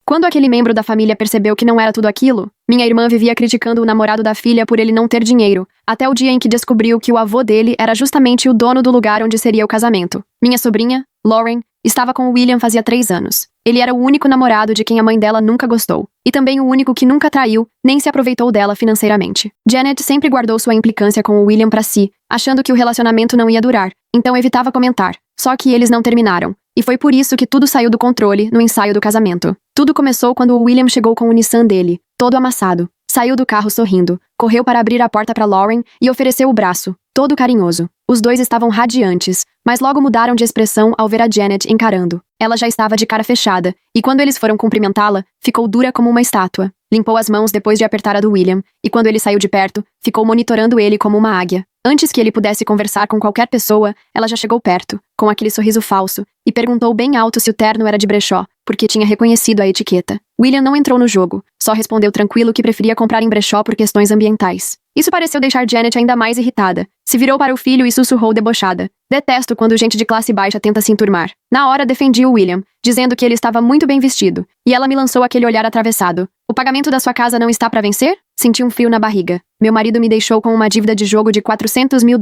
Quando aquele membro da família percebeu que não era tudo aquilo, minha irmã vivia criticando o namorado da filha por ele não ter dinheiro, até o dia em que descobriu que o avô dele era justamente o dono do lugar onde seria o casamento. Minha sobrinha, Lauren, estava com o William fazia 3 anos. Ele era o único namorado de quem a mãe dela nunca gostou. E também o único que nunca traiu, nem se aproveitou dela financeiramente. Janet sempre guardou sua implicância com o William pra si, achando que o relacionamento não ia durar, então evitava comentar. Só que eles não terminaram. E foi por isso que tudo saiu do controle no ensaio do casamento. Tudo começou quando o William chegou com o Nissan dele, todo amassado. Saiu do carro sorrindo, correu para abrir a porta para Lauren e ofereceu o braço, todo carinhoso. Os dois estavam radiantes, mas logo mudaram de expressão ao ver a Janet encarando. Ela já estava de cara fechada, e quando eles foram cumprimentá-la, ficou dura como uma estátua. Limpou as mãos depois de apertar a do William, e quando ele saiu de perto, ficou monitorando ele como uma águia. Antes que ele pudesse conversar com qualquer pessoa, ela já chegou perto, com aquele sorriso falso, e perguntou bem alto se o terno era de brechó, porque tinha reconhecido a etiqueta. William não entrou no jogo, só respondeu tranquilo que preferia comprar em brechó por questões ambientais. Isso pareceu deixar Janet ainda mais irritada. Se virou para o filho e sussurrou debochada. Detesto quando gente de classe baixa tenta se enturmar. Na hora defendi o William, dizendo que ele estava muito bem vestido, e ela me lançou aquele olhar atravessado. O pagamento da sua casa não está para vencer? Senti um frio na barriga. Meu marido me deixou com uma dívida de jogo de $400 mil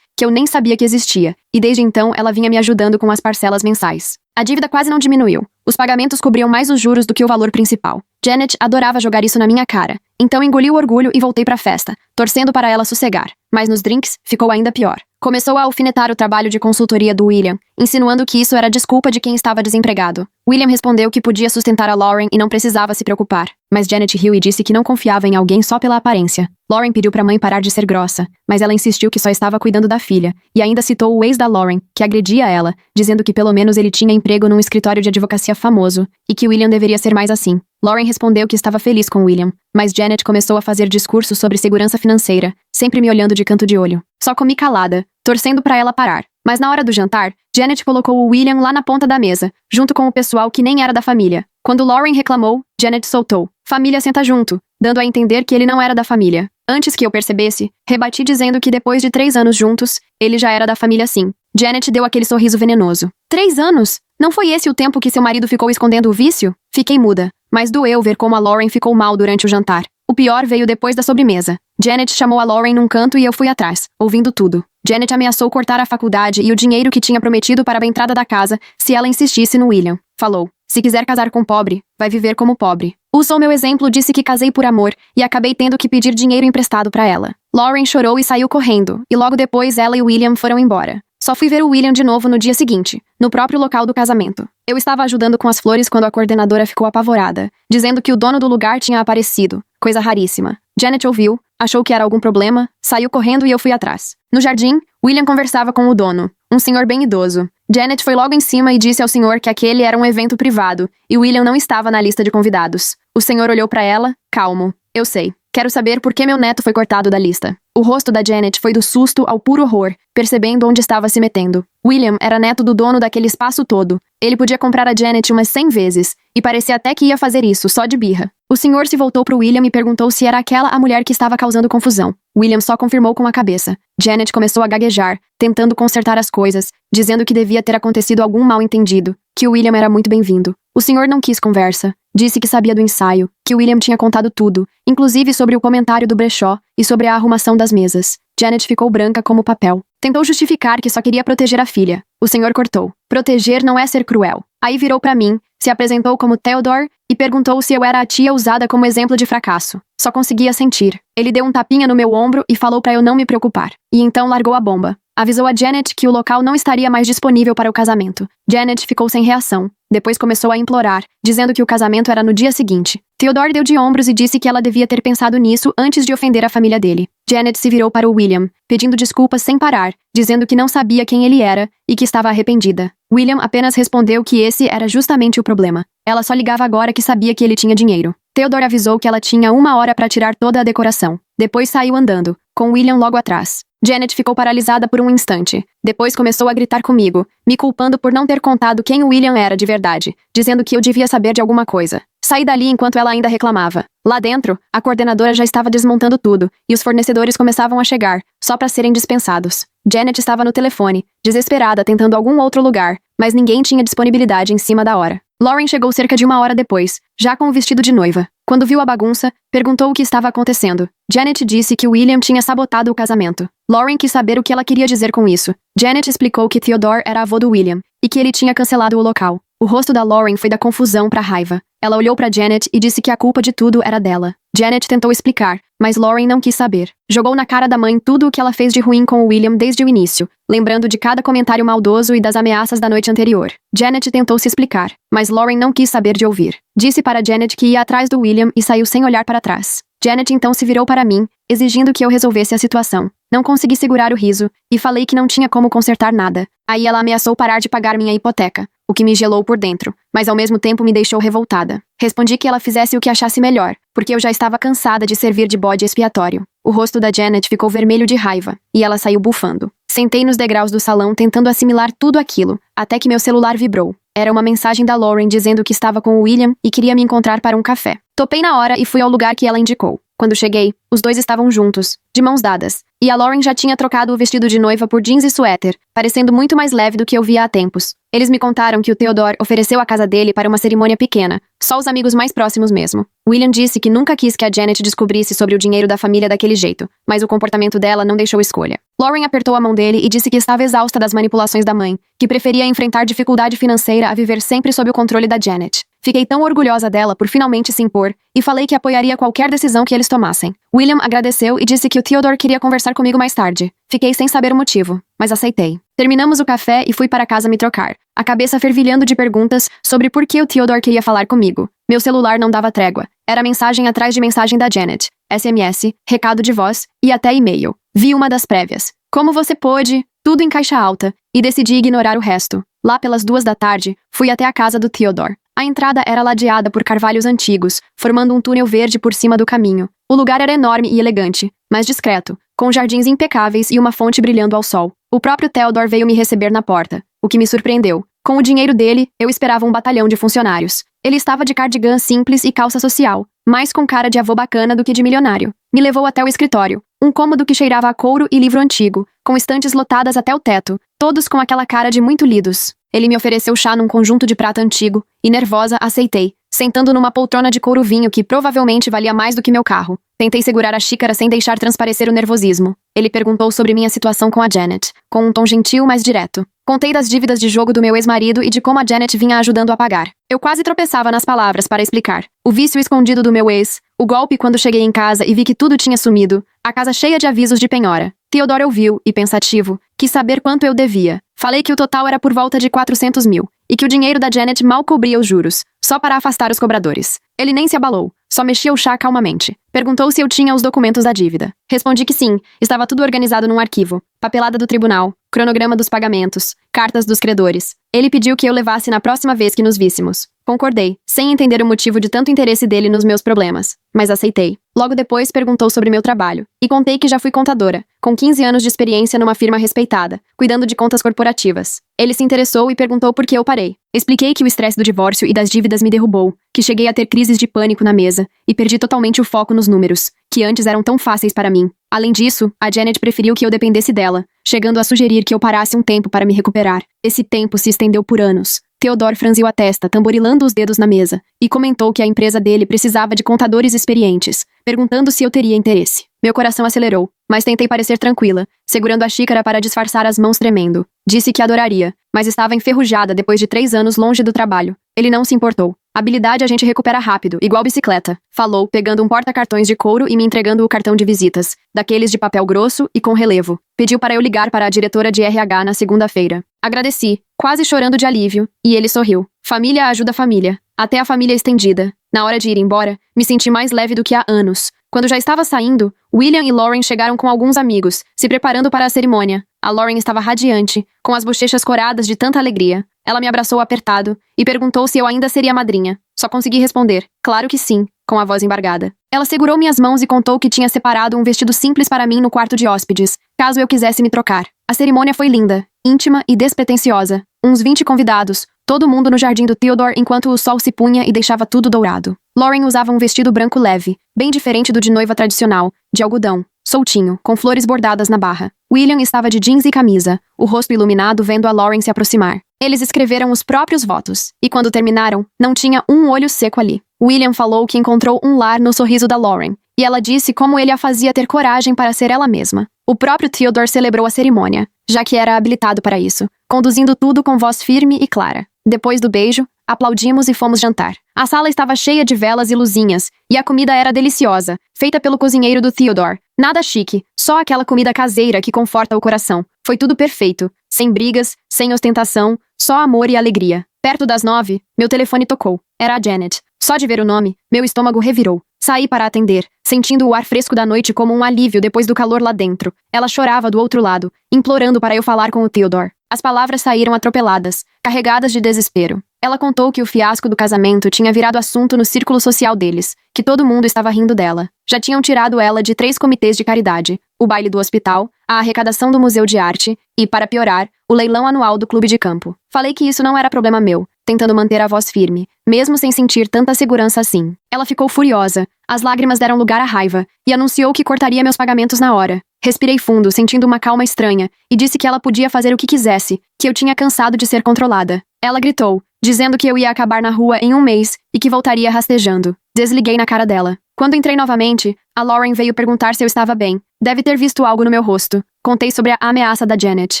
que eu nem sabia que existia, e desde então ela vinha me ajudando com as parcelas mensais. A dívida quase não diminuiu. Os pagamentos cobriam mais os juros do que o valor principal. Janet adorava jogar isso na minha cara. Então engoli o orgulho e voltei pra festa, torcendo para ela sossegar. Mas nos drinks, ficou ainda pior. Começou a alfinetar o trabalho de consultoria do William, insinuando que isso era desculpa de quem estava desempregado. William respondeu que podia sustentar a Lauren e não precisava se preocupar. Mas Janet riu e disse que não confiava em alguém só pela aparência. Lauren pediu pra mãe parar de ser grossa, mas ela insistiu que só estava cuidando da filha, e ainda citou o ex da Lauren, que agredia ela, dizendo que pelo menos ele tinha emprego num escritório de advocacia famoso, e que William deveria ser mais assim. Lauren respondeu que estava feliz com William, mas Janet começou a fazer discursos sobre segurança financeira, sempre me olhando de canto de olho. Só comi calada, torcendo pra ela parar. Mas na hora do jantar, Janet colocou o William lá na ponta da mesa, junto com o pessoal que nem era da família. Quando Lauren reclamou, Janet soltou: "Família senta junto", dando a entender que ele não era da família. Antes que eu percebesse, rebati dizendo que depois de 3 anos juntos, ele já era da família sim. Janet deu aquele sorriso venenoso. 3 anos? Não foi esse o tempo que seu marido ficou escondendo o vício? Fiquei muda, mas doeu ver como a Lauren ficou mal durante o jantar. O pior veio depois da sobremesa. Janet chamou a Lauren num canto e eu fui atrás, ouvindo tudo. Janet ameaçou cortar a faculdade e o dinheiro que tinha prometido para a entrada da casa se ela insistisse no William. Falou: "Se quiser casar com pobre, vai viver como pobre." Usou meu exemplo, disse que casei por amor e acabei tendo que pedir dinheiro emprestado para ela. Lauren chorou e saiu correndo, e logo depois ela e William foram embora. Só fui ver o William de novo no dia seguinte, no próprio local do casamento. Eu estava ajudando com as flores quando a coordenadora ficou apavorada, dizendo que o dono do lugar tinha aparecido, coisa raríssima. Janet ouviu, achou que era algum problema, saiu correndo e eu fui atrás. No jardim, William conversava com o dono, um senhor bem idoso. Janet foi logo em cima e disse ao senhor que aquele era um evento privado, e William não estava na lista de convidados. O senhor olhou para ela, calmo. "Eu sei. Quero saber por que meu neto foi cortado da lista." O rosto da Janet foi do susto ao puro horror, percebendo onde estava se metendo. William era neto do dono daquele espaço todo. Ele podia comprar a Janet umas 100 vezes, e parecia até que ia fazer isso, só de birra. O senhor se voltou pro William e perguntou se era aquela a mulher que estava causando confusão. William só confirmou com a cabeça. Janet começou a gaguejar, tentando consertar as coisas, dizendo que devia ter acontecido algum mal-entendido, que o William era muito bem-vindo. O senhor não quis conversa. Disse que sabia do ensaio, que William tinha contado tudo, inclusive sobre o comentário do brechó e sobre a arrumação das mesas. Janet ficou branca como papel. Tentou justificar que só queria proteger a filha. O senhor cortou. Proteger não é ser cruel. Aí virou pra mim, se apresentou como Theodore e perguntou se eu era a tia usada como exemplo de fracasso. Só conseguia sentir. Ele deu um tapinha no meu ombro e falou pra eu não me preocupar. E então largou a bomba. Avisou a Janet que o local não estaria mais disponível para o casamento. Janet ficou sem reação. Depois começou a implorar, dizendo que o casamento era no dia seguinte. Theodore deu de ombros e disse que ela devia ter pensado nisso antes de ofender a família dele. Janet se virou para o William, pedindo desculpas sem parar, dizendo que não sabia quem ele era e que estava arrependida. William apenas respondeu que esse era justamente o problema. Ela só ligava agora que sabia que ele tinha dinheiro. Theodore avisou que ela tinha 1 hora para tirar toda a decoração. Depois saiu andando, com William logo atrás. Janet ficou paralisada por um instante. Depois começou a gritar comigo, me culpando por não ter contado quem o William era de verdade, dizendo que eu devia saber de alguma coisa. Saí dali enquanto ela ainda reclamava. Lá dentro, a coordenadora já estava desmontando tudo, e os fornecedores começavam a chegar, só para serem dispensados. Janet estava no telefone, desesperada tentando algum outro lugar, mas ninguém tinha disponibilidade em cima da hora. Lauren chegou cerca de 1 hora depois, já com o vestido de noiva. Quando viu a bagunça, perguntou o que estava acontecendo. Janet disse que William tinha sabotado o casamento. Lauren quis saber o que ela queria dizer com isso. Janet explicou que Theodore era avô do William, e que ele tinha cancelado o local. O rosto da Lauren foi da confusão pra raiva. Ela olhou pra Janet e disse que a culpa de tudo era dela. Janet tentou explicar, mas Lauren não quis saber. Jogou na cara da mãe tudo o que ela fez de ruim com o William desde o início, lembrando de cada comentário maldoso e das ameaças da noite anterior. Janet tentou se explicar, mas Lauren não quis saber de ouvir. Disse para Janet que ia atrás do William e saiu sem olhar para trás. Janet então se virou para mim, exigindo que eu resolvesse a situação. Não consegui segurar o riso, e falei que não tinha como consertar nada. Aí ela ameaçou parar de pagar minha hipoteca, o que me gelou por dentro, mas ao mesmo tempo me deixou revoltada. Respondi que ela fizesse o que achasse melhor, porque eu já estava cansada de servir de bode expiatório. O rosto da Janet ficou vermelho de raiva, e ela saiu bufando. Sentei nos degraus do salão tentando assimilar tudo aquilo, até que meu celular vibrou. Era uma mensagem da Lauren dizendo que estava com o William e queria me encontrar para um café. Topei na hora e fui ao lugar que ela indicou. Quando cheguei, os dois estavam juntos, de mãos dadas, e a Lauren já tinha trocado o vestido de noiva por jeans e suéter, parecendo muito mais leve do que eu via há tempos. Eles me contaram que o Theodore ofereceu a casa dele para uma cerimônia pequena, só os amigos mais próximos mesmo. William disse que nunca quis que a Janet descobrisse sobre o dinheiro da família daquele jeito, mas o comportamento dela não deixou escolha. Lauren apertou a mão dele e disse que estava exausta das manipulações da mãe, que preferia enfrentar dificuldade financeira a viver sempre sob o controle da Janet. Fiquei tão orgulhosa dela por finalmente se impor, e falei que apoiaria qualquer decisão que eles tomassem. William agradeceu e disse que o Theodore queria conversar comigo mais tarde. Fiquei sem saber o motivo, mas aceitei. Terminamos o café e fui para casa me trocar, a cabeça fervilhando de perguntas sobre por que o Theodore queria falar comigo. Meu celular não dava trégua. Era mensagem atrás de mensagem da Janet, SMS, recado de voz e até e-mail. Vi uma das prévias. Como você pôde? Tudo em caixa alta, e decidi ignorar o resto. Lá pelas 2 da tarde, fui até a casa do Theodore. A entrada era ladeada por carvalhos antigos, formando um túnel verde por cima do caminho. O lugar era enorme e elegante, mas discreto, com jardins impecáveis e uma fonte brilhando ao sol. O próprio Theodore veio me receber na porta, o que me surpreendeu. Com o dinheiro dele, eu esperava um batalhão de funcionários. Ele estava de cardigan simples e calça social, mais com cara de avô bacana do que de milionário. Me levou até o escritório, um cômodo que cheirava a couro e livro antigo, com estantes lotadas até o teto, todos com aquela cara de muito lidos. Ele me ofereceu chá num conjunto de prata antigo, e nervosa, aceitei, sentando numa poltrona de couro vinho que provavelmente valia mais do que meu carro. Tentei segurar a xícara sem deixar transparecer o nervosismo. Ele perguntou sobre minha situação com a Janet, com um tom gentil, mas direto. Contei das dívidas de jogo do meu ex-marido e de como a Janet vinha ajudando a pagar. Eu quase tropeçava nas palavras para explicar. O vício escondido do meu ex, o golpe quando cheguei em casa e vi que tudo tinha sumido, a casa cheia de avisos de penhora. Theodore ouviu, e pensativo, quis saber quanto eu devia. Falei que o total era por volta de 400 mil, e que o dinheiro da Janet mal cobria os juros, só para afastar os cobradores. Ele nem se abalou, só mexia o chá calmamente. Perguntou se eu tinha os documentos da dívida. Respondi que sim, estava tudo organizado num arquivo. Papelada do tribunal, cronograma dos pagamentos, cartas dos credores. Ele pediu que eu levasse na próxima vez que nos víssemos. Concordei, sem entender o motivo de tanto interesse dele nos meus problemas, mas aceitei. Logo depois perguntou sobre meu trabalho, e contei que já fui contadora, com 15 anos de experiência numa firma respeitada, cuidando de contas corporativas. Ele se interessou e perguntou por que eu parei. Expliquei que o estresse do divórcio e das dívidas me derrubou, que cheguei a ter crises de pânico na mesa, e perdi totalmente o foco nos números, que antes eram tão fáceis para mim. Além disso, a Janet preferiu que eu dependesse dela, chegando a sugerir que eu parasse um tempo para me recuperar. Esse tempo se estendeu por anos. Theodore franziu a testa, tamborilando os dedos na mesa, e comentou que a empresa dele precisava de contadores experientes, perguntando se eu teria interesse. Meu coração acelerou, mas tentei parecer tranquila, segurando a xícara para disfarçar as mãos tremendo. Disse que adoraria, mas estava enferrujada depois de 3 anos longe do trabalho. Ele não se importou. Habilidade a gente recupera rápido, igual bicicleta, falou, pegando um porta-cartões de couro e me entregando o cartão de visitas, daqueles de papel grosso e com relevo. Pediu para eu ligar para a diretora de RH na segunda-feira. Agradeci, quase chorando de alívio, e ele sorriu. Família ajuda família, até a família estendida. Na hora de ir embora, me senti mais leve do que há anos. Quando já estava saindo, William e Lauren chegaram com alguns amigos, se preparando para a cerimônia. A Lauren estava radiante, com as bochechas coradas de tanta alegria. Ela me abraçou apertado e perguntou se eu ainda seria madrinha. Só consegui responder, claro que sim, com a voz embargada. Ela segurou minhas mãos e contou que tinha separado um vestido simples para mim no quarto de hóspedes, caso eu quisesse me trocar. A cerimônia foi linda, íntima e despretensiosa. Uns 20 convidados, todo mundo no jardim do Theodore enquanto o sol se punha e deixava tudo dourado. Lauren usava um vestido branco leve, bem diferente do de noiva tradicional, de algodão. soltinho, com flores bordadas na barra. William estava de jeans e camisa, o rosto iluminado vendo a Lauren se aproximar. Eles escreveram os próprios votos, e quando terminaram, não tinha um olho seco ali. William falou que encontrou um lar no sorriso da Lauren, e ela disse como ele a fazia ter coragem para ser ela mesma. O próprio Theodore celebrou a cerimônia, já que era habilitado para isso, conduzindo tudo com voz firme e clara. Depois do beijo, aplaudimos e fomos jantar. A sala estava cheia de velas e luzinhas, e a comida era deliciosa, feita pelo cozinheiro do Theodore. Nada chique, só aquela comida caseira que conforta o coração. Foi tudo perfeito, sem brigas, sem ostentação, só amor e alegria. Perto das 9, meu telefone tocou. Era a Janet. Só de ver o nome, meu estômago revirou. Saí para atender, sentindo o ar fresco da noite como um alívio depois do calor lá dentro. Ela chorava do outro lado, implorando para eu falar com o Theodore. As palavras saíram atropeladas, carregadas de desespero. Ela contou que o fiasco do casamento tinha virado assunto no círculo social deles, que todo mundo estava rindo dela. Já tinham tirado ela de 3 comitês de caridade, o baile do hospital, a arrecadação do Museu de Arte e, para piorar, o leilão anual do clube de campo. Falei que isso não era problema meu, tentando manter a voz firme, mesmo sem sentir tanta segurança assim. Ela ficou furiosa, as lágrimas deram lugar à raiva, e anunciou que cortaria meus pagamentos na hora. Respirei fundo, sentindo uma calma estranha, e disse que ela podia fazer o que quisesse, que eu tinha cansado de ser controlada. Ela gritou, dizendo que eu ia acabar na rua em um mês e que voltaria rastejando. Desliguei na cara dela. Quando entrei novamente, a Lauren veio perguntar se eu estava bem. Deve ter visto algo no meu rosto. Contei sobre a ameaça da Janet.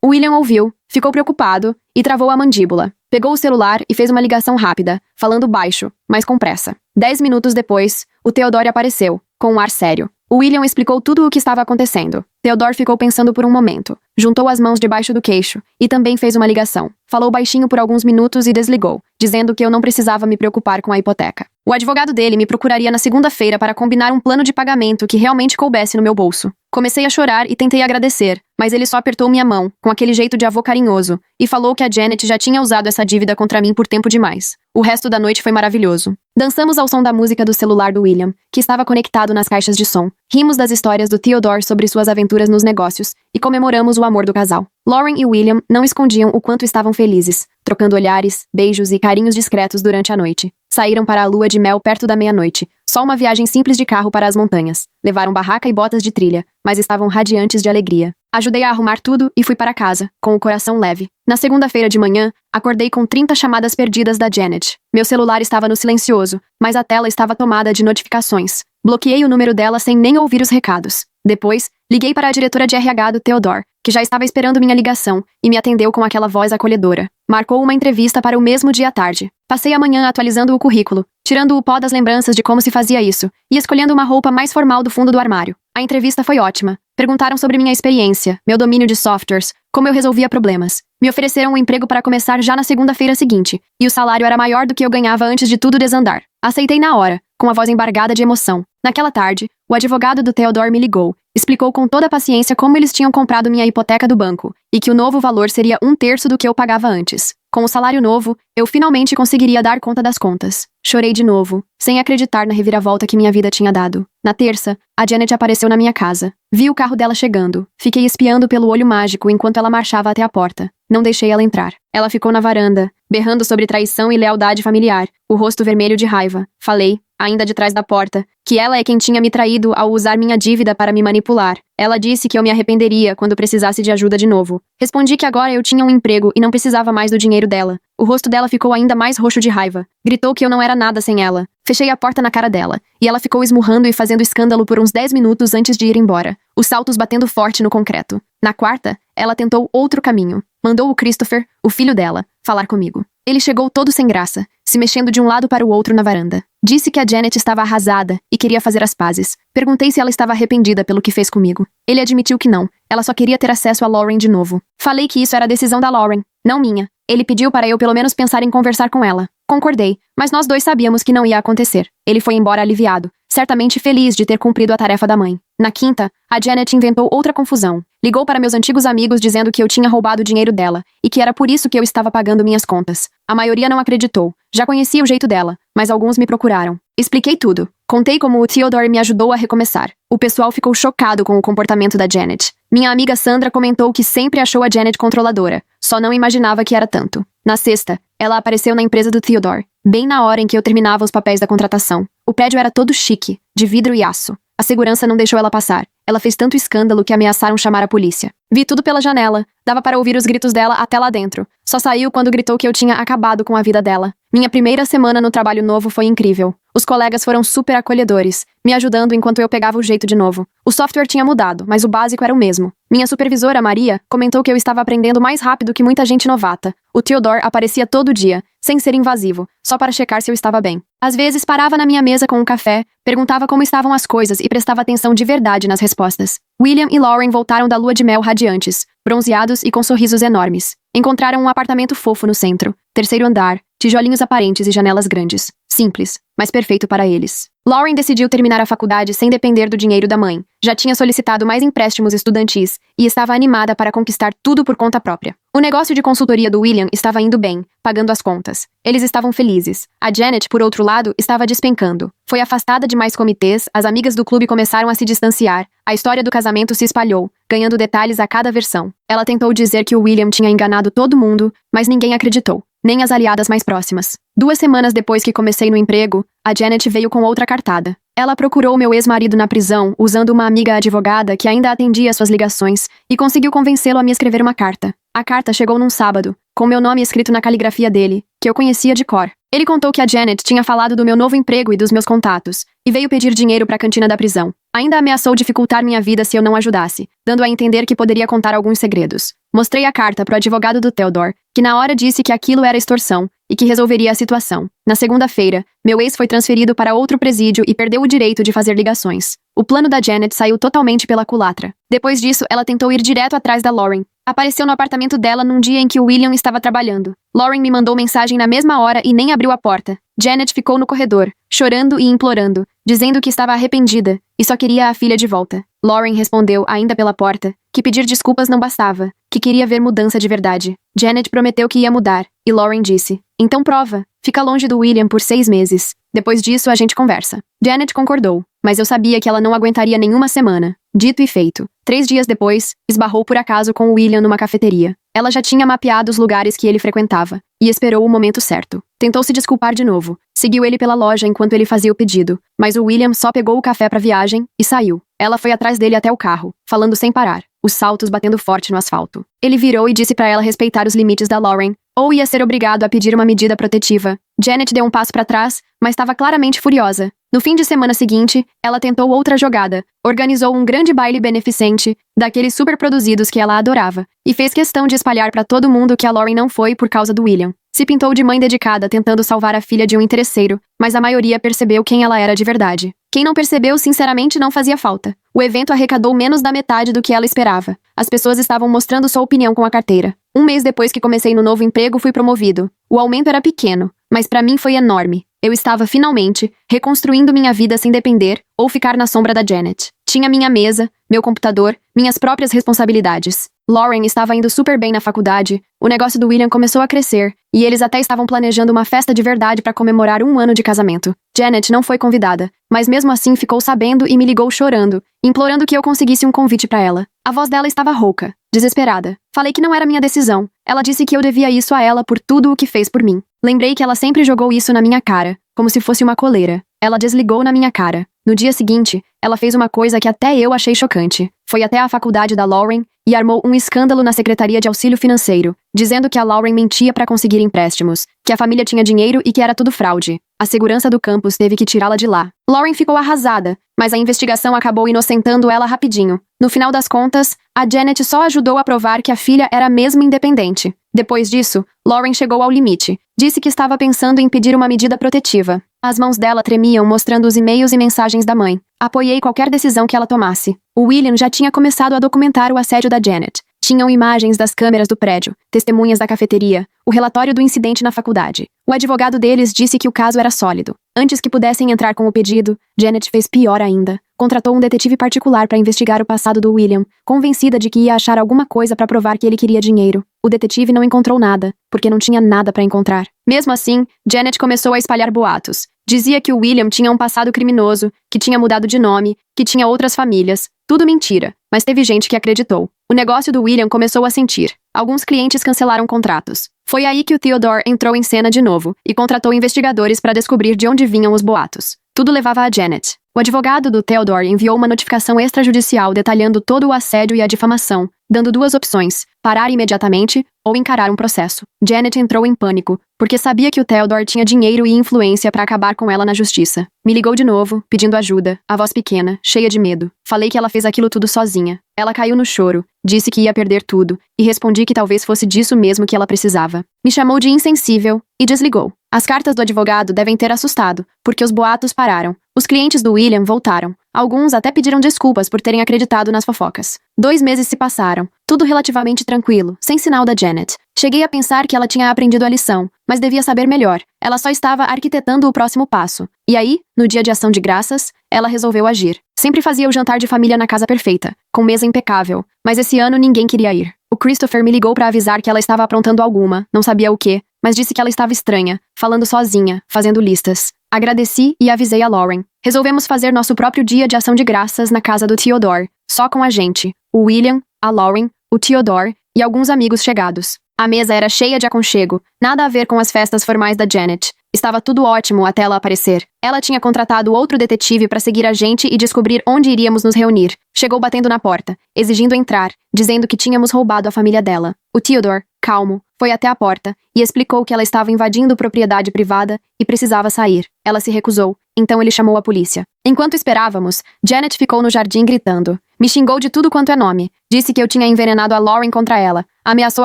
O William ouviu, ficou preocupado e travou a mandíbula. Pegou o celular e fez uma ligação rápida, falando baixo, mas com pressa. 10 minutos depois, o Theodore apareceu, com um ar sério. O William explicou tudo o que estava acontecendo. Theodore ficou pensando por um momento. Juntou as mãos debaixo do queixo e também fez uma ligação. Falou baixinho por alguns minutos e desligou, dizendo que eu não precisava me preocupar com a hipoteca. O advogado dele me procuraria na segunda-feira para combinar um plano de pagamento que realmente coubesse no meu bolso. Comecei a chorar e tentei agradecer, mas ele só apertou minha mão, com aquele jeito de avô carinhoso, e falou que a Janet já tinha usado essa dívida contra mim por tempo demais. O resto da noite foi maravilhoso. Dançamos ao som da música do celular do William, que estava conectado nas caixas de som. Rimos das histórias do Theodore sobre suas aventuras nos negócios e comemoramos o amor do casal. Lauren e William não escondiam o quanto estavam felizes, trocando olhares, beijos e carinhos discretos durante a noite. Saíram para a lua de mel perto da meia-noite. Só uma viagem simples de carro para as montanhas. Levaram barraca e botas de trilha, mas estavam radiantes de alegria. Ajudei a arrumar tudo e fui para casa, com o coração leve. Na segunda-feira de manhã, acordei com 30 chamadas perdidas da Janet. Meu celular estava no silencioso, mas a tela estava tomada de notificações. Bloqueei o número dela sem nem ouvir os recados. Depois, liguei para a diretora de RH do Theodore, que já estava esperando minha ligação, e me atendeu com aquela voz acolhedora. Marcou uma entrevista para o mesmo dia à tarde. Passei a manhã atualizando o currículo, tirando o pó das lembranças de como se fazia isso, e escolhendo uma roupa mais formal do fundo do armário. A entrevista foi ótima. Perguntaram sobre minha experiência, meu domínio de softwares, como eu resolvia problemas. Me ofereceram um emprego para começar já na segunda-feira seguinte, e o salário era maior do que eu ganhava antes de tudo desandar. Aceitei na hora, com a voz embargada de emoção. Naquela tarde, o advogado do Theodore me ligou, explicou com toda a paciência como eles tinham comprado minha hipoteca do banco, e que o novo valor seria 1/3 do que eu pagava antes. Com o salário novo, eu finalmente conseguiria dar conta das contas. Chorei de novo, sem acreditar na reviravolta que minha vida tinha dado. Na terça, a Janet apareceu na minha casa. Vi o carro dela chegando. Fiquei espiando pelo olho mágico enquanto ela marchava até a porta. Não deixei ela entrar. Ela ficou na varanda, berrando sobre traição e lealdade familiar, o rosto vermelho de raiva. Falei, ainda de trás da porta, que ela é quem tinha me traído ao usar minha dívida para me manipular. Ela disse que eu me arrependeria quando precisasse de ajuda de novo. Respondi que agora eu tinha um emprego e não precisava mais do dinheiro dela. O rosto dela ficou ainda mais roxo de raiva. Gritou que eu não era nada sem ela. Fechei a porta na cara dela, e ela ficou esmurrando e fazendo escândalo por uns 10 minutos antes de ir embora, os saltos batendo forte no concreto. Na quarta, ela tentou outro caminho. Mandou o Christopher, o filho dela, falar comigo. Ele chegou todo sem graça, se mexendo de um lado para o outro na varanda. Disse que a Janet estava arrasada e queria fazer as pazes. Perguntei se ela estava arrependida pelo que fez comigo. Ele admitiu que não. Ela só queria ter acesso a Lauren de novo. Falei que isso era a decisão da Lauren, não minha. Ele pediu para eu pelo menos pensar em conversar com ela. Concordei, mas nós dois sabíamos que não ia acontecer. Ele foi embora aliviado, certamente feliz de ter cumprido a tarefa da mãe. Na quinta, a Janet inventou outra confusão. Ligou para meus antigos amigos dizendo que eu tinha roubado o dinheiro dela e que era por isso que eu estava pagando minhas contas. A maioria não acreditou. Já conhecia o jeito dela, mas alguns me procuraram. Expliquei tudo. Contei como o Theodore me ajudou a recomeçar. O pessoal ficou chocado com o comportamento da Janet. Minha amiga Sandra comentou que sempre achou a Janet controladora, só não imaginava que era tanto. Na sexta, ela apareceu na empresa do Theodore, bem na hora em que eu terminava os papéis da contratação. O prédio era todo chique, de vidro e aço. A segurança não deixou ela passar. Ela fez tanto escândalo que ameaçaram chamar a polícia. Vi tudo pela janela. Dava para ouvir os gritos dela até lá dentro. Só saiu quando gritou que eu tinha acabado com a vida dela. Minha primeira semana no trabalho novo foi incrível. Os colegas foram super acolhedores, me ajudando enquanto eu pegava o jeito de novo. O software tinha mudado, mas o básico era o mesmo. Minha supervisora, Maria, comentou que eu estava aprendendo mais rápido que muita gente novata. O Theodore aparecia todo dia, sem ser invasivo, só para checar se eu estava bem. Às vezes parava na minha mesa com um café, perguntava como estavam as coisas e prestava atenção de verdade nas respostas. William e Lauren voltaram da lua de mel radiantes, bronzeados e com sorrisos enormes. Encontraram um apartamento fofo no centro, terceiro andar, tijolinhos aparentes e janelas grandes. Simples, mas perfeito para eles. Lauren decidiu terminar a faculdade sem depender do dinheiro da mãe. Já tinha solicitado mais empréstimos estudantis e estava animada para conquistar tudo por conta própria. O negócio de consultoria do William estava indo bem, pagando as contas. Eles estavam felizes. A Janet, por outro lado, estava despencando. Foi afastada de mais comitês, as amigas do clube começaram a se distanciar, a história do casamento se espalhou, ganhando detalhes a cada versão. Ela tentou dizer que o William tinha enganado todo mundo, mas ninguém acreditou. Nem as aliadas mais próximas. 2 semanas depois que comecei no emprego, a Janet veio com outra cartada. Ela procurou meu ex-marido na prisão, usando uma amiga advogada que ainda atendia suas ligações, e conseguiu convencê-lo a me escrever uma carta. A carta chegou num sábado, com meu nome escrito na caligrafia dele, que eu conhecia de cor. Ele contou que a Janet tinha falado do meu novo emprego e dos meus contatos, e veio pedir dinheiro para a cantina da prisão. Ainda ameaçou dificultar minha vida se eu não ajudasse, dando a entender que poderia contar alguns segredos. Mostrei a carta pro advogado do Theodore, que na hora disse que aquilo era extorsão e que resolveria a situação. Na segunda-feira, meu ex foi transferido para outro presídio e perdeu o direito de fazer ligações. O plano da Janet saiu totalmente pela culatra. Depois disso, ela tentou ir direto atrás da Lauren. Apareceu no apartamento dela num dia em que o William estava trabalhando. Lauren me mandou mensagem na mesma hora e nem abriu a porta. Janet ficou no corredor, chorando e implorando, dizendo que estava arrependida e só queria a filha de volta. Lauren respondeu, ainda pela porta, que pedir desculpas não bastava, que queria ver mudança de verdade. Janet prometeu que ia mudar, e Lauren disse, então prova, fica longe do William por 6 meses. Depois disso a gente conversa. Janet concordou, mas eu sabia que ela não aguentaria nenhuma semana. Dito e feito. 3 dias depois, esbarrou por acaso com o William numa cafeteria. Ela já tinha mapeado os lugares que ele frequentava, e esperou o momento certo. Tentou se desculpar de novo. Seguiu ele pela loja enquanto ele fazia o pedido, mas o William só pegou o café pra viagem e saiu. Ela foi atrás dele até o carro, falando sem parar, os saltos batendo forte no asfalto. Ele virou e disse pra ela respeitar os limites da Lauren, ou ia ser obrigado a pedir uma medida protetiva. Janet deu um passo pra trás, mas estava claramente furiosa. No fim de semana seguinte, ela tentou outra jogada. Organizou um grande baile beneficente, daqueles super produzidos que ela adorava, e fez questão de espalhar pra todo mundo que a Lauren não foi por causa do William. Se pintou de mãe dedicada tentando salvar a filha de um interesseiro, mas a maioria percebeu quem ela era de verdade. Quem não percebeu, sinceramente, não fazia falta. O evento arrecadou menos da metade do que ela esperava. As pessoas estavam mostrando sua opinião com a carteira. 1 mês depois que comecei no novo emprego, fui promovido. O aumento era pequeno, mas pra mim foi enorme. Eu estava, finalmente, reconstruindo minha vida sem depender ou ficar na sombra da Janet. Tinha minha mesa, meu computador, minhas próprias responsabilidades. Lauren estava indo super bem na faculdade, o negócio do William começou a crescer, e eles até estavam planejando uma festa de verdade para comemorar 1 ano de casamento. Janet não foi convidada, mas mesmo assim ficou sabendo e me ligou chorando, implorando que eu conseguisse um convite para ela. A voz dela estava rouca, desesperada. Falei que não era minha decisão. Ela disse que eu devia isso a ela por tudo o que fez por mim. Lembrei que ela sempre jogou isso na minha cara, como se fosse uma coleira. Ela desligou na minha cara. No dia seguinte, ela fez uma coisa que até eu achei chocante. Foi até a faculdade da Lauren e armou um escândalo na Secretaria de Auxílio Financeiro, dizendo que a Lauren mentia para conseguir empréstimos, que a família tinha dinheiro e que era tudo fraude. A segurança do campus teve que tirá-la de lá. Lauren ficou arrasada, mas a investigação acabou inocentando ela rapidinho. No final das contas, a Janet só ajudou a provar que a filha era mesmo independente. Depois disso, Lauren chegou ao limite. Disse que estava pensando em pedir uma medida protetiva. As mãos dela tremiam mostrando os e-mails e mensagens da mãe. Apoiei qualquer decisão que ela tomasse. O William já tinha começado a documentar o assédio da Janet. Tinham imagens das câmeras do prédio, testemunhas da cafeteria, o relatório do incidente na faculdade. O advogado deles disse que o caso era sólido. Antes que pudessem entrar com o pedido, Janet fez pior ainda. Contratou um detetive particular para investigar o passado do William, convencida de que ia achar alguma coisa para provar que ele queria dinheiro. O detetive não encontrou nada, porque não tinha nada para encontrar. Mesmo assim, Janet começou a espalhar boatos. Dizia que o William tinha um passado criminoso, que tinha mudado de nome, que tinha outras famílias. Tudo mentira, mas teve gente que acreditou. O negócio do William começou a sentir. Alguns clientes cancelaram contratos. Foi aí que o Theodore entrou em cena de novo e contratou investigadores para descobrir de onde vinham os boatos. Tudo levava a Janet. O advogado do Theodore enviou uma notificação extrajudicial detalhando todo o assédio e a difamação, dando duas opções: parar imediatamente ou encarar um processo. Janet entrou em pânico, porque sabia que o Theodore tinha dinheiro e influência para acabar com ela na justiça. Me ligou de novo, pedindo ajuda, a voz pequena, cheia de medo. Falei que ela fez aquilo tudo sozinha. Ela caiu no choro, disse que ia perder tudo, e respondi que talvez fosse disso mesmo que ela precisava. Me chamou de insensível e desligou. As cartas do advogado devem ter assustado, porque os boatos pararam. Os clientes do William voltaram. Alguns até pediram desculpas por terem acreditado nas fofocas. 2 meses se passaram, tudo relativamente tranquilo, sem sinal da Janet. Cheguei a pensar que ela tinha aprendido a lição, mas devia saber melhor. Ela só estava arquitetando o próximo passo. E aí, no dia de ação de graças, ela resolveu agir. Sempre fazia o jantar de família na casa perfeita, com mesa impecável, mas esse ano ninguém queria ir. O Christopher me ligou para avisar que ela estava aprontando alguma, não sabia o quê, mas disse que ela estava estranha, falando sozinha, fazendo listas. Agradeci e avisei a Lauren. Resolvemos fazer nosso próprio dia de ação de graças na casa do Theodore, só com a gente, o William, a Lauren, o Theodore e alguns amigos chegados. A mesa era cheia de aconchego, nada a ver com as festas formais da Janet. Estava tudo ótimo até ela aparecer. Ela tinha contratado outro detetive para seguir a gente e descobrir onde iríamos nos reunir. Chegou batendo na porta, exigindo entrar, dizendo que tínhamos roubado a família dela. O Theodore, calmo, foi até a porta e explicou que ela estava invadindo propriedade privada e precisava sair. Ela se recusou, então ele chamou a polícia. Enquanto esperávamos, Janet ficou no jardim gritando. Me xingou de tudo quanto é nome. Disse que eu tinha envenenado a Lauren contra ela. Ameaçou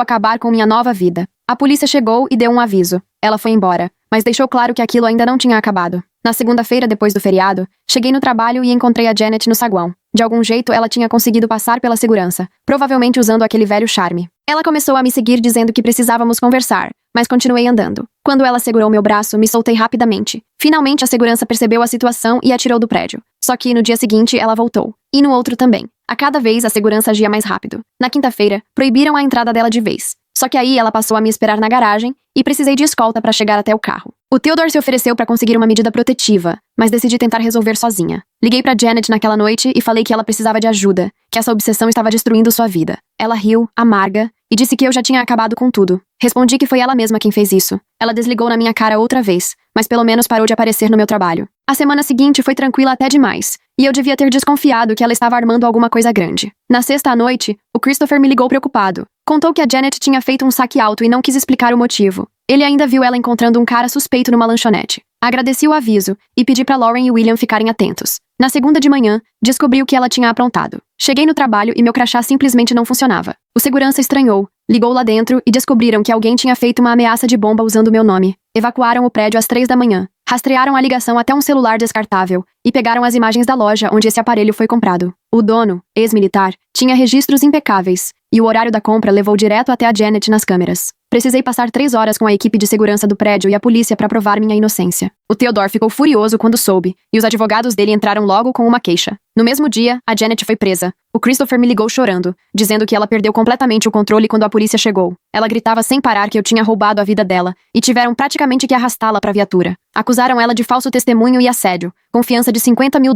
acabar com minha nova vida. A polícia chegou e deu um aviso. Ela foi embora, mas deixou claro que aquilo ainda não tinha acabado. Na segunda-feira, depois do feriado, cheguei no trabalho e encontrei a Janet no saguão. De algum jeito, ela tinha conseguido passar pela segurança, provavelmente usando aquele velho charme. Ela começou a me seguir dizendo que precisávamos conversar, mas continuei andando. Quando ela segurou meu braço, me soltei rapidamente. Finalmente, a segurança percebeu a situação e atirou do prédio. Só que no dia seguinte, ela voltou. E no outro também. A cada vez, a segurança agia mais rápido. Na quinta-feira, proibiram a entrada dela de vez. Só que aí ela passou a me esperar na garagem e precisei de escolta para chegar até o carro. O Theodore se ofereceu para conseguir uma medida protetiva, mas decidi tentar resolver sozinha. Liguei para Janet naquela noite e falei que ela precisava de ajuda, que essa obsessão estava destruindo sua vida. Ela riu, amarga, e disse que eu já tinha acabado com tudo. Respondi que foi ela mesma quem fez isso. Ela desligou na minha cara outra vez, mas pelo menos parou de aparecer no meu trabalho. A semana seguinte foi tranquila até demais, e eu devia ter desconfiado que ela estava armando alguma coisa grande. Na sexta à noite, o Christopher me ligou preocupado. Contou que a Janet tinha feito um saque alto e não quis explicar o motivo. Ele ainda viu ela encontrando um cara suspeito numa lanchonete. Agradeci o aviso e pedi para Lauren e William ficarem atentos. Na segunda de manhã, descobri o que ela tinha aprontado. Cheguei no trabalho e meu crachá simplesmente não funcionava. O segurança estranhou, ligou lá dentro e descobriram que alguém tinha feito uma ameaça de bomba usando meu nome. Evacuaram o prédio às 3 da manhã. Rastrearam a ligação até um celular descartável e pegaram as imagens da loja onde esse aparelho foi comprado. O dono, ex-militar, tinha registros impecáveis e o horário da compra levou direto até a Janet nas câmeras. Precisei passar 3 horas com a equipe de segurança do prédio e a polícia para provar minha inocência. O Theodore ficou furioso quando soube, e os advogados dele entraram logo com uma queixa. No mesmo dia, a Janet foi presa. O Christopher me ligou chorando, dizendo que ela perdeu completamente o controle quando a polícia chegou. Ela gritava sem parar que eu tinha roubado a vida dela, e tiveram praticamente que arrastá-la para a viatura. Acusaram ela de falso testemunho e assédio, com fiança de $50 mil.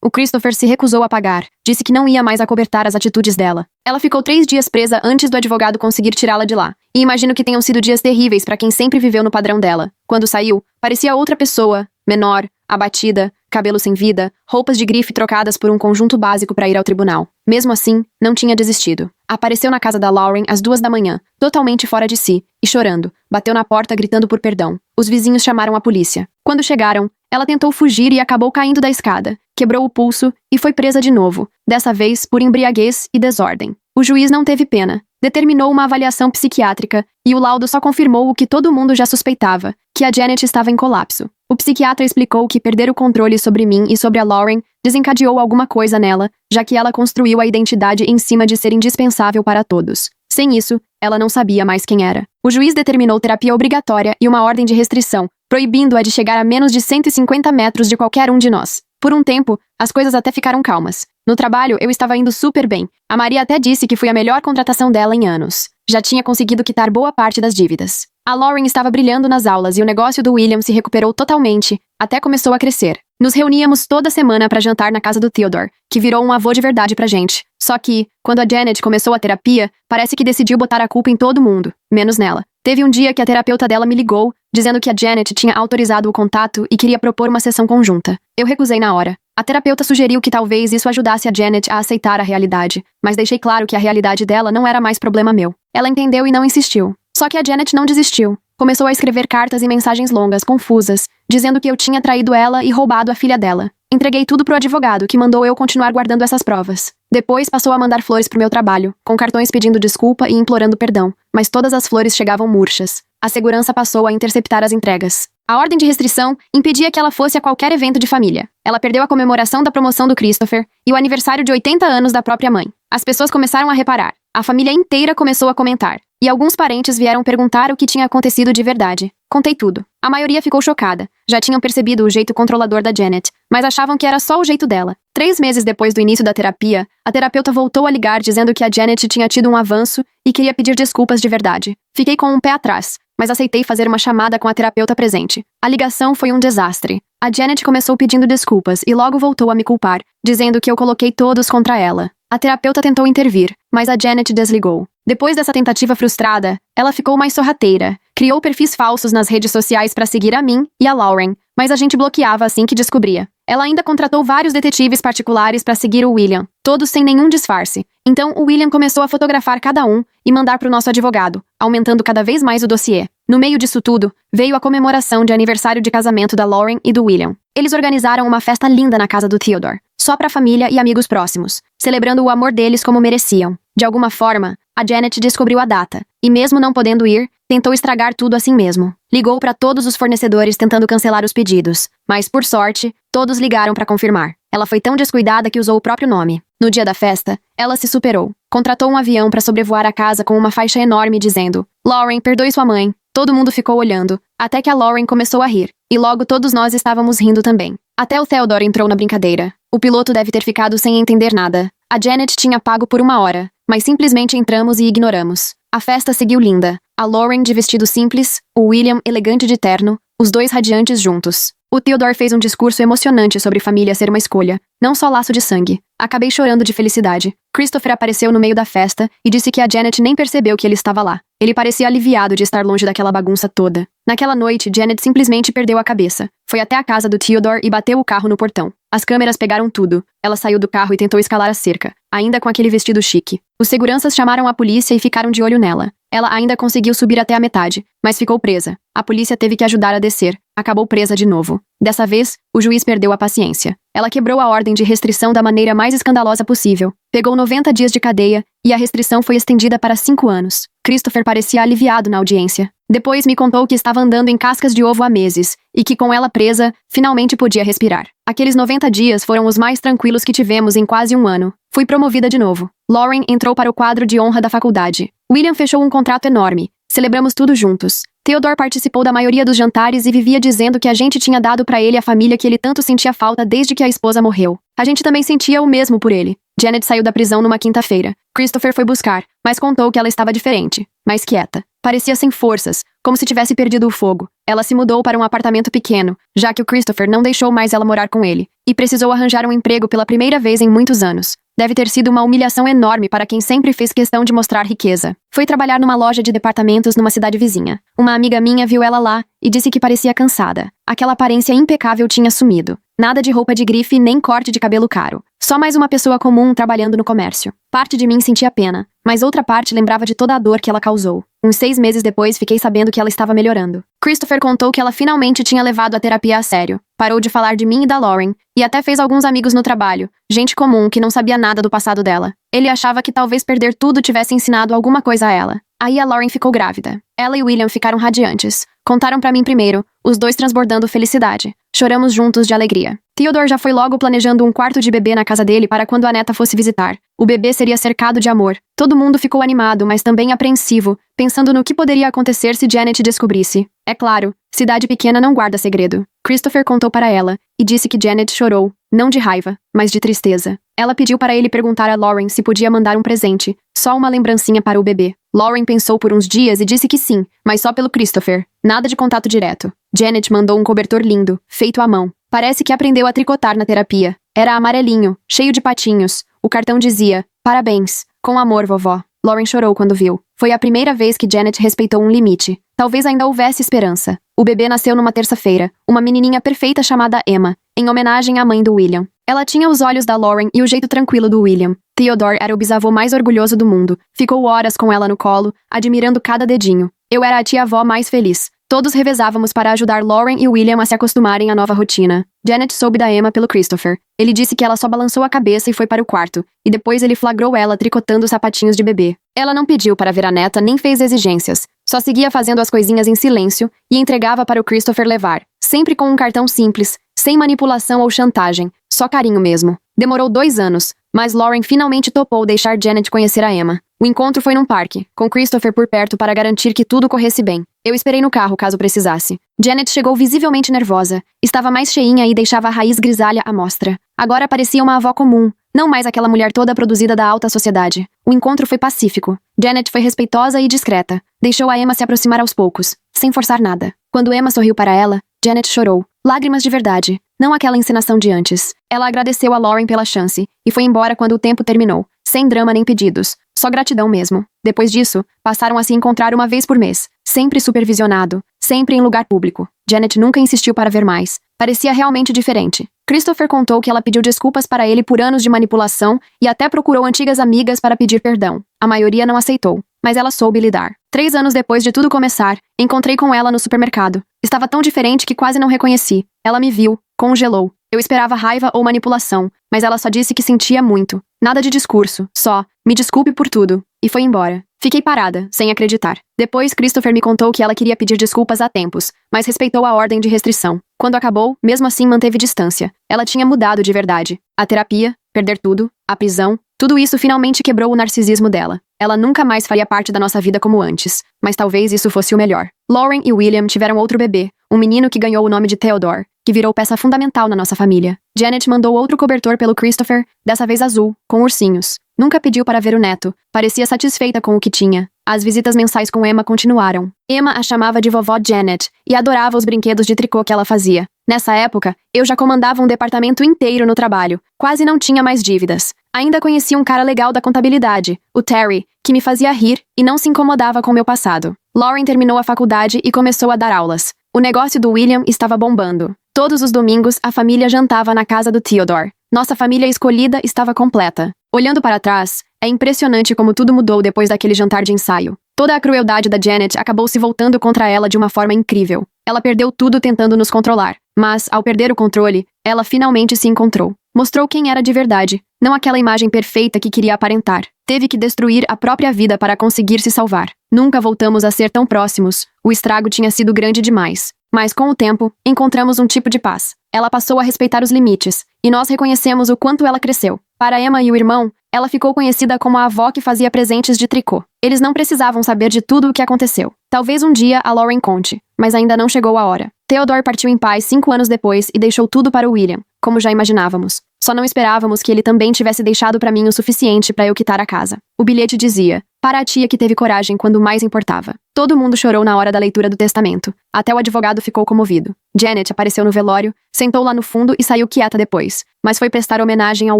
O Christopher se recusou a pagar, disse que não ia mais acobertar as atitudes dela. Ela ficou 3 dias presa antes do advogado conseguir tirá-la de lá, e imagino que tenham sido dias terríveis para quem sempre viveu no padrão dela. Quando saiu, parecia outra pessoa, menor, abatida, cabelo sem vida, roupas de grife trocadas por um conjunto básico para ir ao tribunal. Mesmo assim, não tinha desistido. Apareceu na casa da Lauren às 2 da manhã, totalmente fora de si, e chorando. Bateu na porta gritando por perdão. Os vizinhos chamaram a polícia. Quando chegaram, ela tentou fugir e acabou caindo da escada. Quebrou o pulso e foi presa de novo, dessa vez por embriaguez e desordem. O juiz não teve pena. Determinou uma avaliação psiquiátrica e o laudo só confirmou o que todo mundo já suspeitava, que a Janet estava em colapso. O psiquiatra explicou que perder o controle sobre mim e sobre a Lauren desencadeou alguma coisa nela, já que ela construiu a identidade em cima de ser indispensável para todos. Sem isso, ela não sabia mais quem era. O juiz determinou terapia obrigatória e uma ordem de restrição, proibindo-a de chegar a menos de 150 metros de qualquer um de nós. Por um tempo, as coisas até ficaram calmas. No trabalho, eu estava indo super bem. A Maria até disse que fui a melhor contratação dela em anos. Já tinha conseguido quitar boa parte das dívidas. A Lauren estava brilhando nas aulas e o negócio do William se recuperou totalmente, até começou a crescer. Nos reuníamos toda semana para jantar na casa do Theodore, que virou um avô de verdade pra gente. Só que, quando a Janet começou a terapia, parece que decidiu botar a culpa em todo mundo, menos nela. Teve um dia que a terapeuta dela me ligou, dizendo que a Janet tinha autorizado o contato e queria propor uma sessão conjunta. Eu recusei na hora. A terapeuta sugeriu que talvez isso ajudasse a Janet a aceitar a realidade, mas deixei claro que a realidade dela não era mais problema meu. Ela entendeu e não insistiu. Só que a Janet não desistiu. Começou a escrever cartas e mensagens longas, confusas, dizendo que eu tinha traído ela e roubado a filha dela. Entreguei tudo pro advogado, que mandou eu continuar guardando essas provas. Depois passou a mandar flores pro meu trabalho, com cartões pedindo desculpa e implorando perdão, mas todas as flores chegavam murchas. A segurança passou a interceptar as entregas. A ordem de restrição impedia que ela fosse a qualquer evento de família. Ela perdeu a comemoração da promoção do Christopher e o aniversário de 80 anos da própria mãe. As pessoas começaram a reparar. A família inteira começou a comentar. E alguns parentes vieram perguntar o que tinha acontecido de verdade. Contei tudo. A maioria ficou chocada. Já tinham percebido o jeito controlador da Janet, mas achavam que era só o jeito dela. 3 meses depois do início da terapia, a terapeuta voltou a ligar dizendo que a Janet tinha tido um avanço e queria pedir desculpas de verdade. Fiquei com um pé atrás, mas aceitei fazer uma chamada com a terapeuta presente. A ligação foi um desastre. A Janet começou pedindo desculpas e logo voltou a me culpar, dizendo que eu coloquei todos contra ela. A terapeuta tentou intervir, mas a Janet desligou. Depois dessa tentativa frustrada, ela ficou mais sorrateira. Criou perfis falsos nas redes sociais para seguir a mim e a Lauren, mas a gente bloqueava assim que descobria. Ela ainda contratou vários detetives particulares para seguir o William, todos sem nenhum disfarce. Então o William começou a fotografar cada um e mandar pro nosso advogado, aumentando cada vez mais o dossiê. No meio disso tudo, veio a comemoração de aniversário de casamento da Lauren e do William. Eles organizaram uma festa linda na casa do Theodore, só pra família e amigos próximos, celebrando o amor deles como mereciam. De alguma forma, a Janet descobriu a data, e mesmo não podendo ir, tentou estragar tudo assim mesmo. Ligou para todos os fornecedores tentando cancelar os pedidos, mas por sorte, todos ligaram para confirmar. Ela foi tão descuidada que usou o próprio nome. No dia da festa, ela se superou. Contratou um avião para sobrevoar a casa com uma faixa enorme dizendo: "Lauren, perdoe sua mãe." Todo mundo ficou olhando, até que a Lauren começou a rir, e logo todos nós estávamos rindo também. Até o Theodore entrou na brincadeira. O piloto deve ter ficado sem entender nada. A Janet tinha pago por 1 hora, mas simplesmente entramos e ignoramos. A festa seguiu linda. A Lauren de vestido simples, o William elegante de terno, os dois radiantes juntos. O Theodore fez um discurso emocionante sobre família ser uma escolha, não só laço de sangue. Acabei chorando de felicidade. Christopher apareceu no meio da festa e disse que a Janet nem percebeu que ele estava lá. Ele parecia aliviado de estar longe daquela bagunça toda. Naquela noite, Janet simplesmente perdeu a cabeça. Foi até a casa do Theodore e bateu o carro no portão. As câmeras pegaram tudo. Ela saiu do carro e tentou escalar a cerca, ainda com aquele vestido chique. Os seguranças chamaram a polícia e ficaram de olho nela. Ela ainda conseguiu subir até a metade, mas ficou presa. A polícia teve que ajudar a descer. Acabou presa de novo. Dessa vez, o juiz perdeu a paciência. Ela quebrou a ordem de restrição da maneira mais escandalosa possível. Pegou 90 dias de cadeia e a restrição foi estendida para 5 anos. Christopher parecia aliviado na audiência. Depois me contou que estava andando em cascas de ovo há meses e que com ela presa, finalmente podia respirar. Aqueles 90 dias foram os mais tranquilos que tivemos em quase 1 ano. Fui promovida de novo. Lauren entrou para o quadro de honra da faculdade. William fechou um contrato enorme. Celebramos tudo juntos. Theodore participou da maioria dos jantares e vivia dizendo que a gente tinha dado para ele a família que ele tanto sentia falta desde que a esposa morreu. A gente também sentia o mesmo por ele. Janet saiu da prisão numa quinta-feira. Christopher foi buscar, mas contou que ela estava diferente, mais quieta. Parecia sem forças, como se tivesse perdido o fogo. Ela se mudou para um apartamento pequeno, já que o Christopher não deixou mais ela morar com ele, e precisou arranjar um emprego pela primeira vez em muitos anos. Deve ter sido uma humilhação enorme para quem sempre fez questão de mostrar riqueza. Foi trabalhar numa loja de departamentos numa cidade vizinha. Uma amiga minha viu ela lá e disse que parecia cansada. Aquela aparência impecável tinha sumido. Nada de roupa de grife nem corte de cabelo caro. Só mais uma pessoa comum trabalhando no comércio. Parte de mim sentia pena, mas outra parte lembrava de toda a dor que ela causou. Uns 6 meses depois, fiquei sabendo que ela estava melhorando. Christopher contou que ela finalmente tinha levado a terapia a sério. Parou de falar de mim e da Lauren, e até fez alguns amigos no trabalho, gente comum que não sabia nada do passado dela. Ele achava que talvez perder tudo tivesse ensinado alguma coisa a ela. Aí a Lauren ficou grávida. Ela e William ficaram radiantes. Contaram pra mim primeiro, os dois transbordando felicidade. Choramos juntos de alegria. Theodore já foi logo planejando um quarto de bebê na casa dele para quando a neta fosse visitar. O bebê seria cercado de amor. Todo mundo ficou animado, mas também apreensivo, pensando no que poderia acontecer se Janet descobrisse. É claro, cidade pequena não guarda segredo. Christopher contou para ela, e disse que Janet chorou, não de raiva, mas de tristeza. Ela pediu para ele perguntar a Lauren se podia mandar um presente, só uma lembrancinha para o bebê. Lauren pensou por uns dias e disse que sim, mas só pelo Christopher, nada de contato direto. Janet mandou um cobertor lindo, feito à mão. Parece que aprendeu a tricotar na terapia. Era amarelinho, cheio de patinhos. O cartão dizia: "Parabéns. Com amor, vovó." Lauren chorou quando viu. Foi a primeira vez que Janet respeitou um limite. Talvez ainda houvesse esperança. O bebê nasceu numa terça-feira, uma menininha perfeita chamada Emma, em homenagem à mãe do William. Ela tinha os olhos da Lauren e o jeito tranquilo do William. Theodore era o bisavô mais orgulhoso do mundo. Ficou horas com ela no colo, admirando cada dedinho. Eu era a tia-avó mais feliz. Todos revezávamos para ajudar Lauren e William a se acostumarem à nova rotina. Janet soube da Emma pelo Christopher. Ele disse que ela só balançou a cabeça e foi para o quarto, e depois ele flagrou ela tricotando os sapatinhos de bebê. Ela não pediu para ver a neta nem fez exigências. Só seguia fazendo as coisinhas em silêncio e entregava para o Christopher levar, sempre com um cartão simples, sem manipulação ou chantagem, só carinho mesmo. Demorou 2 anos, mas Lauren finalmente topou deixar Janet conhecer a Emma. O encontro foi num parque, com Christopher por perto para garantir que tudo corresse bem. Eu esperei no carro caso precisasse. Janet chegou visivelmente nervosa. Estava mais cheinha e deixava a raiz grisalha à mostra. Agora parecia uma avó comum, não mais aquela mulher toda produzida da alta sociedade. O encontro foi pacífico. Janet foi respeitosa e discreta. Deixou a Emma se aproximar aos poucos, sem forçar nada. Quando Emma sorriu para ela, Janet chorou. Lágrimas de verdade, não aquela encenação de antes. Ela agradeceu a Lauren pela chance e foi embora quando o tempo terminou, sem drama nem pedidos. Só gratidão mesmo. Depois disso, passaram a se encontrar uma vez por mês, sempre supervisionado, sempre em lugar público. Janet nunca insistiu para ver mais. Parecia realmente diferente. Christopher contou que ela pediu desculpas para ele por anos de manipulação e até procurou antigas amigas para pedir perdão. A maioria não aceitou, mas ela soube lidar. 3 anos depois de tudo começar, encontrei com ela no supermercado. Estava tão diferente que quase não reconheci. Ela me viu, congelou. Eu esperava raiva ou manipulação, mas ela só disse que sentia muito. Nada de discurso, só, me desculpe por tudo. E foi embora. Fiquei parada, sem acreditar. Depois, Christopher me contou que ela queria pedir desculpas há tempos, mas respeitou a ordem de restrição. Quando acabou, mesmo assim manteve distância. Ela tinha mudado de verdade. A terapia, perder tudo, a prisão, tudo isso finalmente quebrou o narcisismo dela. Ela nunca mais faria parte da nossa vida como antes, mas talvez isso fosse o melhor. Lauren e William tiveram outro bebê, um menino que ganhou o nome de Theodore, que virou peça fundamental na nossa família. Janet mandou outro cobertor pelo Christopher, dessa vez azul, com ursinhos. Nunca pediu para ver o neto, parecia satisfeita com o que tinha. As visitas mensais com Emma continuaram. Emma a chamava de vovó Janet e adorava os brinquedos de tricô que ela fazia. Nessa época, eu já comandava um departamento inteiro no trabalho, quase não tinha mais dívidas. Ainda conhecia um cara legal da contabilidade, o Terry, que me fazia rir e não se incomodava com meu passado. Lauren terminou a faculdade e começou a dar aulas. O negócio do William estava bombando. Todos os domingos, a família jantava na casa do Theodore. Nossa família escolhida estava completa. Olhando para trás, é impressionante como tudo mudou depois daquele jantar de ensaio. Toda a crueldade da Janet acabou se voltando contra ela de uma forma incrível. Ela perdeu tudo tentando nos controlar. Mas, ao perder o controle, ela finalmente se encontrou. Mostrou quem era de verdade, não aquela imagem perfeita que queria aparentar. Teve que destruir a própria vida para conseguir se salvar. Nunca voltamos a ser tão próximos. O estrago tinha sido grande demais. Mas com o tempo, encontramos um tipo de paz. Ela passou a respeitar os limites, e nós reconhecemos o quanto ela cresceu. Para Emma e o irmão, ela ficou conhecida como a avó que fazia presentes de tricô. Eles não precisavam saber de tudo o que aconteceu. Talvez um dia a Lauren conte, mas ainda não chegou a hora. Theodore partiu em paz 5 anos depois e deixou tudo para o William, como já imaginávamos. Só não esperávamos que ele também tivesse deixado para mim o suficiente para eu quitar a casa. O bilhete dizia: para a tia que teve coragem quando mais importava. Todo mundo chorou na hora da leitura do testamento. Até o advogado ficou comovido. Janet apareceu no velório, sentou lá no fundo e saiu quieta depois. Mas foi prestar homenagem ao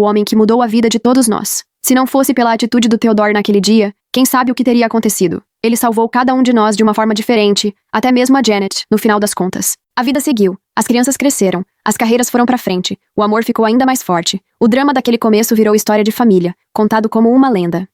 homem que mudou a vida de todos nós. Se não fosse pela atitude do Theodore naquele dia, quem sabe o que teria acontecido? Ele salvou cada um de nós de uma forma diferente, até mesmo a Janet, no final das contas. A vida seguiu. As crianças cresceram. As carreiras foram pra frente. O amor ficou ainda mais forte. O drama daquele começo virou história de família, contado como uma lenda.